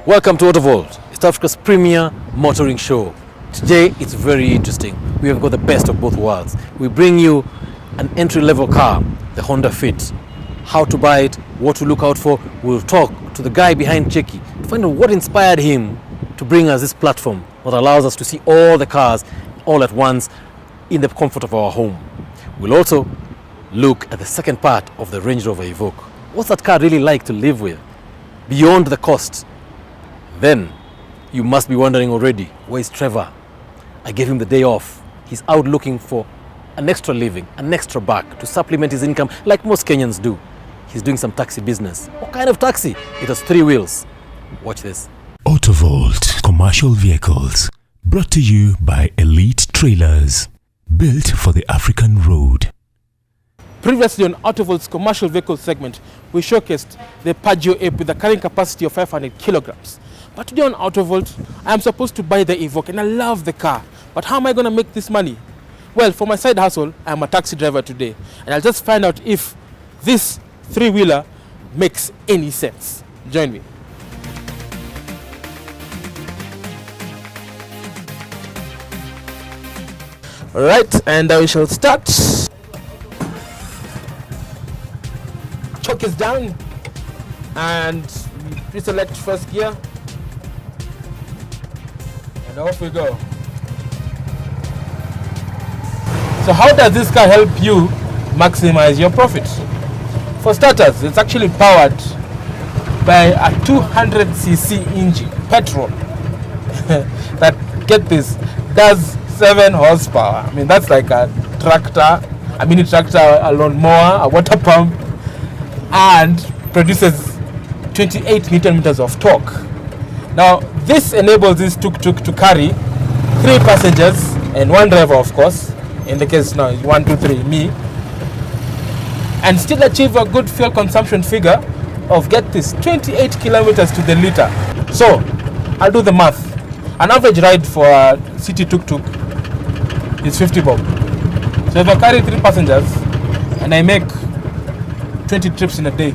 Welcome to Autovault, East Africa's premier motoring show. Today it's very interesting. We have got the best of both worlds. We bring you an entry-level car, the Honda Fit. How to buy it, what to look out for. We'll talk to the guy behind Cheki to find out what inspired him to bring us this platform that allows us to see all the cars all at once in the comfort of our home. We'll also look at the second part of the Range Rover Evoque. What's that car really like to live with? Beyond the cost. Then, you must be wondering already, where's Trevor? I gave him the day off. He's out looking for an extra living, an extra buck to supplement his income like most Kenyans do. He's doing some taxi business. What kind of taxi? It has 3 wheels. Watch this. Autovault Commercial Vehicles, brought to you by Elite Trailers, built for the African road. Previously on Autovault's commercial vehicle segment, we showcased the Pajero Ape with a carrying capacity of 500 kilograms. But today on Autovault, I am supposed to buy the Evoque and I love the car. But how am I going to make this money? Well, for my side hustle, I am a taxi driver today. And I'll just find out if this 3-wheeler makes any sense. Join me. Alright, and we shall start. Choke is down and we select first gear and off we go. So how does this car help you maximize your profit? For starters, it's actually powered by a 200cc engine, petrol, that, get this, does 7 horsepower. I mean, that's like a tractor, a mini tractor, a lawnmower, a water pump, and produces 28 Newton meters of torque. Now, this enables this tuk-tuk to carry 3 passengers and 1 driver, of course. In the case now, 1, 2, 3, me, and still achieve a good fuel consumption figure of, get this, 28 kilometers to the liter. So, I'll do the math. An average ride for a city tuk-tuk is 50 bob. So if I carry 3 passengers and I make 20 trips in a day,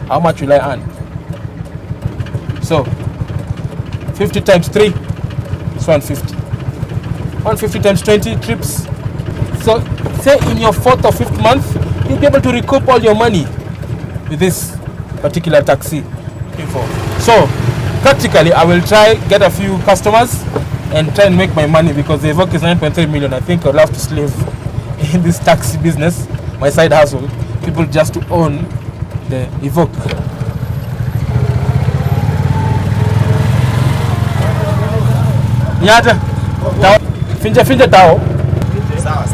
how much will I earn? So 50 times 3 is 150. 150 times 20 trips. So say in your 4th or 5th month, you'll be able to recoup all your money with this particular taxi. So practically, I will try get a few customers and try and make my money, because the Evoque is 9.3 million. I think I'll have to slave in this taxi business, my side hustle, people just to own the Evoque. Nyata, finja tao. Sawa.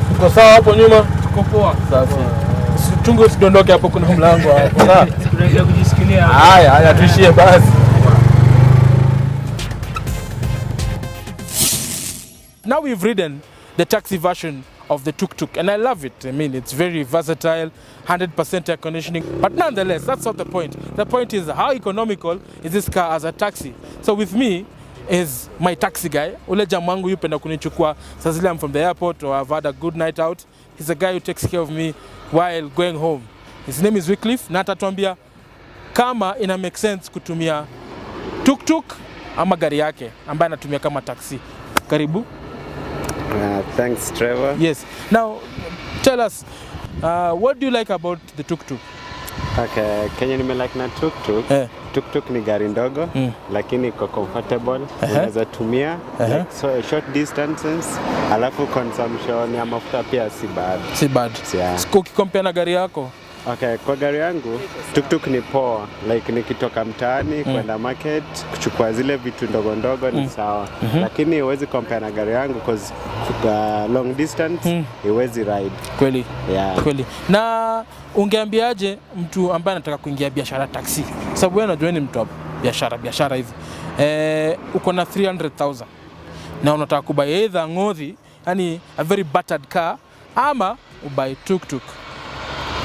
Tuko sawa hapo nyuma? Tuko poa. Safi. Tungo sidondoke hapo, kuna mlango hapo. Sawa. Tunaendelea kujisikilia. Haya tuishie basi. Now we've ridden the taxi version of the tuk-tuk and I love it. I mean, it's very versatile, 100% air conditioning, but nonetheless, that's not the point. The point is, how economical is this car as a taxi? So with me is my taxi guy. Ule jamangu yupenda kunichukua saa zile I'm from the airport or I've had a good night out. He's a guy who takes care of me while going home. His name is Wycliffe, na atatuambia kama ina make sense kutumia tuk-tuk ama gari yake ambaye anatumia kama taxi. Karibu. Thanks, Trevor. Yes. Now, tell us, what do you like about the tuk-tuk? Okay, Kenya like na tuk-tuk. Tuk-tuk ni gari ndogo, lakini iko comfortable. Unaweza tumia like, so short distances, alafu consumption ya mafuta pia si bad. Yeah. Ukikompare na gari yako? Okay, kwa gari yangu, tuk-tuk ni poa. Like nikitoka mtaani kwenda market, kuchukua zile vitu ndogo ni sawa. Lakini huwezi compare na gari yangu because long distance huwezi ride. Kweli. Yeah. Kweli. Na ungeambiaje mtu ambaye anataka kuingia biashara taxi? Sababu wewe unajua ni mtu wa biashara hivi. Uko na 300,000. Na unataka kubuy either ng'odhi, yani a very battered car, ama ubuy tuk-tuk.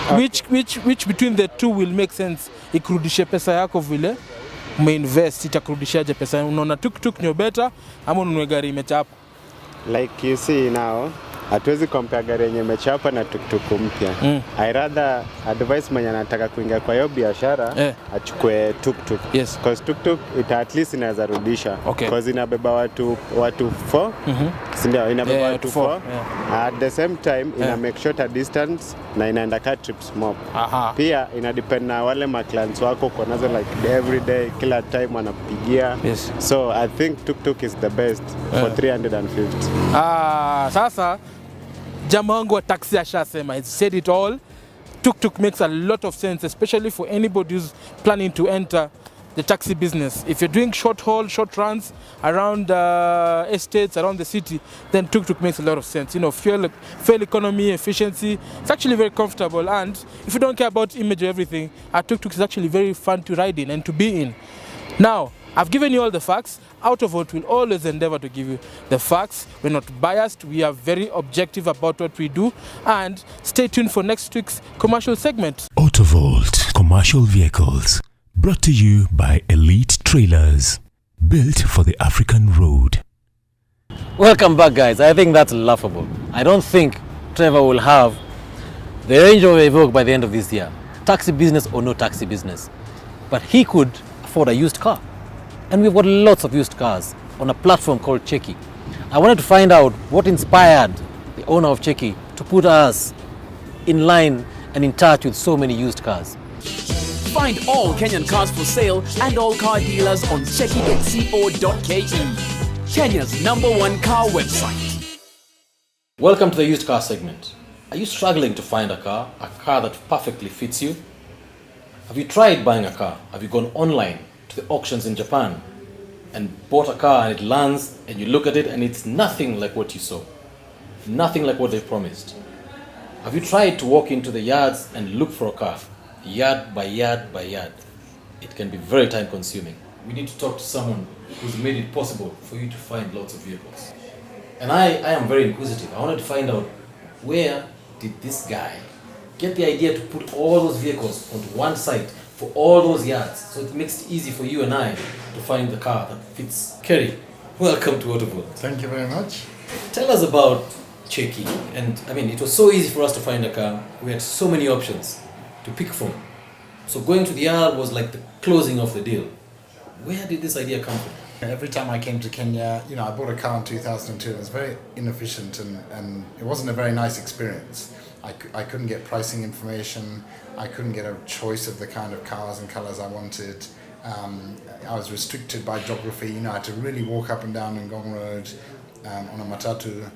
Which between the two will make sense? Ikurudishe pesa yako vile umeinvest, itakurudishaje pesa? Unaona tuk-tuk ndio better ama ununue gari imechapa? Like you see now, hatuwezi compare gari yenye imechapa na tuktuk mpya. I rather advice mwenye anataka kuingia kwa hiyo biashara achukue tuktuk. Yes. Because tuktuk at least inaweza rudisha. Because inabeba watu 4. Sindio, inabeba watu 4. At the same time ina make shorter distance na inaenda car trips mob. Pia ina depend na wale clients wako kwa nazo like every day, kila time wanapigia. Yes. So I think tuktuk is the best for 350. Sasa jamaa wangu wa taxi ashasema, he said it all. Tuk-tuk makes a lot of sense, especially for anybody who's planning to enter the taxi business. If you're doing short haul, short runs around estates, around the city, then tuk-tuk makes a lot of sense. You know, fuel economy, efficiency. It's actually very comfortable, and if you don't care about image or everything, a tuk-tuk is actually very fun to ride in and to be in. Now, I've given you all the facts. Autovault will always endeavor to give you the facts. We're not biased. We are very objective about what we do. And stay tuned for next week's commercial segment. Autovault Commercial Vehicles. Brought to you by Elite Trailers. Built for the African road. Welcome back, guys. I think that's laughable. I don't think Trevor will have the Range Rover Evoque by the end of this year. Taxi business or no taxi business. But he could afford a used car. And we've got lots of used cars on a platform called Cheki. I wanted to find out what inspired the owner of Cheki to put us in line and in touch with so many used cars. Find all Kenyan cars for sale and all car dealers on cheki.co.ke, Kenya's #1 car website. Welcome to the used car segment. Are you struggling to find a car that perfectly fits you? Have you tried buying a car? Have you gone online to the auctions in Japan and bought a car and it lands and you look at it and it's nothing like what you saw, nothing like what they promised? Have you tried to walk into the yards and look for a car, yard by yard by yard? It can be very time consuming. We need to talk to someone who's made it possible for you to find lots of vehicles. And I am very inquisitive. I wanted to find out, where did this guy get the idea to put all those vehicles onto one site for all those yards, so it makes it easy for you and I to find the car that fits. Kerry, welcome to Autovault. Thank you very much. Tell us about Cheki. And I mean, it was so easy for us to find a car. We had so many options to pick from. So going to the yard was like the closing of the deal. Where did this idea come from? Every time I came to Kenya, I bought a car in 2002. It was very inefficient and it wasn't a very nice experience. I couldn't get pricing information. I couldn't get a choice of the kind of cars and colours I wanted. I was restricted by geography. I had to really walk up and down Ngong Road on a matatu.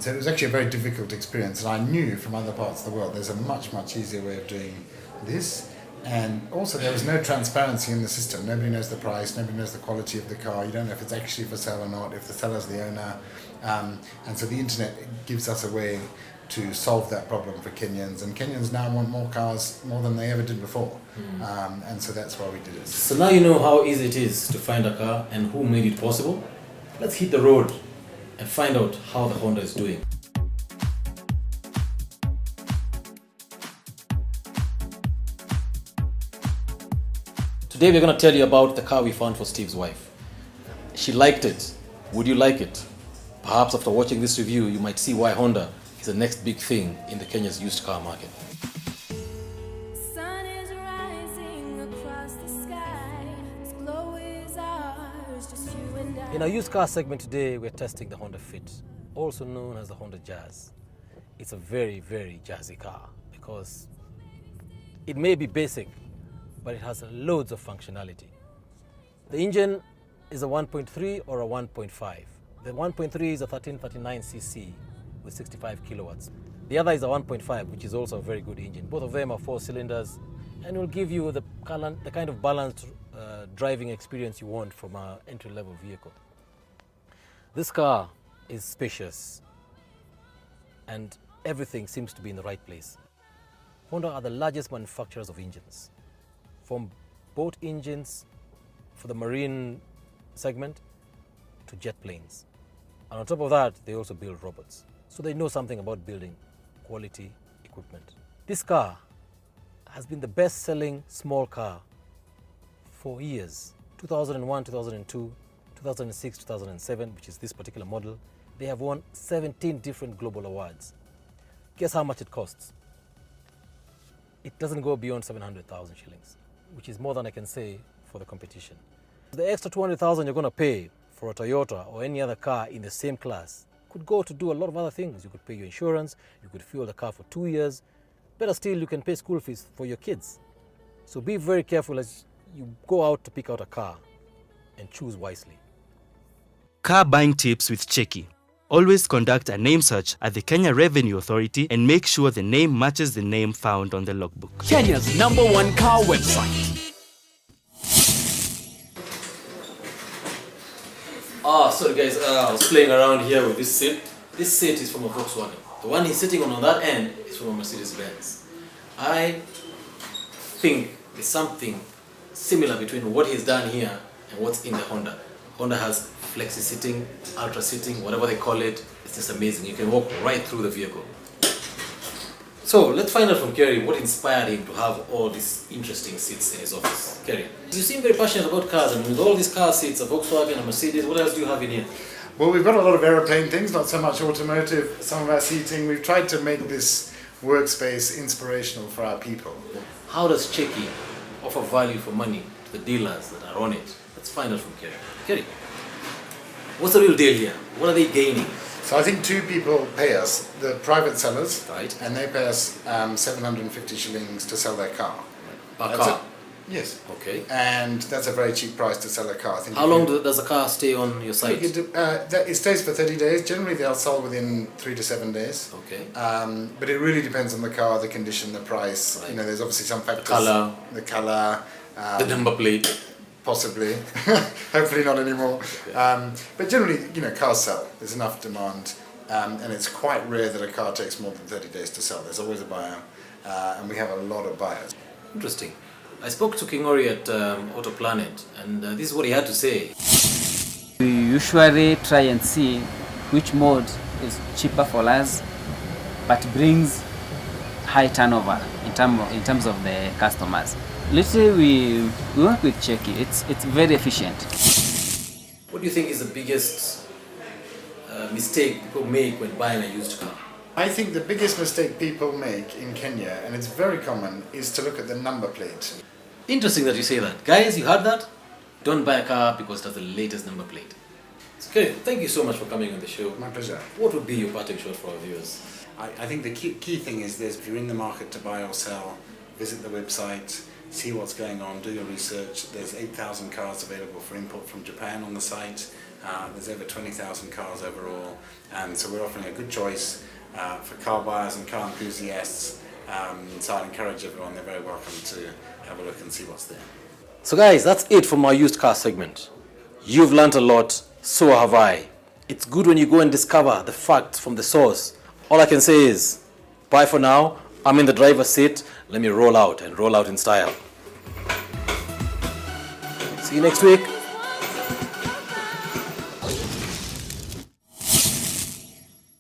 So it was actually a very difficult experience. And I knew from other parts of the world there's a much, much easier way of doing this. And also there was no transparency in the system. Nobody knows the price, nobody knows the quality of the car. You don't know if it's actually for sale or not, if the seller's the owner. And so the internet gives us a way to solve that problem for Kenyans. And Kenyans now want more cars more than they ever did before. And so that's why we did it. So now you know how easy it is to find a car and who made it possible. Let's hit the road and find out how the Honda is doing. Today we're going to tell you about the car we found for Steve's wife. She liked it. Would you like it? Perhaps after watching this review, you might see why Honda is the next big thing in the Kenya's used car market. Sun is rising across the sky. This glow is ours, just you and I. In our used car segment today, we're testing the Honda Fit, also known as the Honda Jazz. It's a very, very jazzy car because it may be basic, but it has loads of functionality. The engine is a 1.3 or a 1.5. The 1.3 is a 1339cc with 65 kilowatts. The other is a 1.5, which is also a very good engine. Both of them are 4 cylinders and will give you the kind of balanced driving experience you want from an entry-level vehicle. This car is spacious and everything seems to be in the right place. Honda are the largest manufacturers of engines, from boat engines for the marine segment to jet planes. And on top of that, they also build robots. So they know something about building quality equipment. This car has been the best-selling small car for years. 2001, 2002, 2006, 2007, which is this particular model, They have won 17 different global awards. Guess how much it costs? It doesn't go beyond 700,000 shillings, which is more than I can say for the competition. The extra 200,000 you're going to pay for a Toyota or any other car in the same class could go to do a lot of other things. You could pay your insurance, you could fuel the car for 2 years. Better still, you can pay school fees for your kids. So be very careful as you go out to pick out a car and choose wisely. Car buying tips with Cheki. Always conduct a name search at the Kenya Revenue Authority and make sure the name matches the name found on the logbook. Kenya's #1 car website. Sorry guys, I was playing around here with this seat. This seat is from a Volkswagen. The one he's sitting on that end is from a Mercedes-Benz. I think there's something similar between what he's done here and what's in the Honda. Honda has flexi sitting, ultra sitting, whatever they call it. It's just amazing. You can walk right through the vehicle. So let's find out from Kerry what inspired him to have all these interesting seats in his office. Kerry, you seem very passionate about cars, and with all these car seats, a Volkswagen, a Mercedes, what else do you have in here? Well, we've got a lot of aeroplane things, not so much automotive. Some of our seating, we've tried to make this workspace inspirational for our people. How does Cheki offer value for money to the dealers that are on it? Let's find out from Kerry. Kerry, what's the real deal here? What are they gaining? So I think two people pay us, the private sellers, Right. and they pay us 750 shillings to sell their car. Per That's car? Yes. Okay. And that's a very cheap price to sell a car. I think How long does a car stay on your site? it stays for 30 days. Generally, they'll sell within 3 to 7 days. Okay. But it really depends on the car, the condition, the price. Right. You know, there's obviously some factors. The colour. The number plate. Possibly. Hopefully not anymore. But generally, you know, cars sell. There's enough demand. And it's quite rare that a car takes more than 30 days to sell. There's always a buyer. And we have a lot of buyers. Interesting. I spoke to King Ori at Auto Planet, and this is what he had to say. We usually try and see which mode is cheaper for us, but brings high turnover in terms of the customers. Literally, we work with Cheki. It's very efficient. What do you think is the biggest mistake people make when buying a used car? I think the biggest mistake people make in Kenya, and it's very common, is to look at the number plate. Interesting that you say that. Guys, you heard that? Don't buy a car because it has the latest number plate. Okay, thank you so much for coming on the show. My pleasure. What would be your parting shot for our viewers? I think the key thing is this: if you're in the market to buy or sell, visit the website, see what's going on, do your research. There's 8,000 cars available for import from Japan on the site. There's over 20,000 cars overall, and so we're offering a good choice for car buyers and car enthusiasts. So I encourage everyone, they're very welcome to have a look and see what's there. So guys, that's it from our used car segment. You've learnt a lot, so have I. It's good when you go and discover the facts from the source. All I can say is, bye for now. I'm in the driver's seat. Let me roll out and roll out in style. See you next week.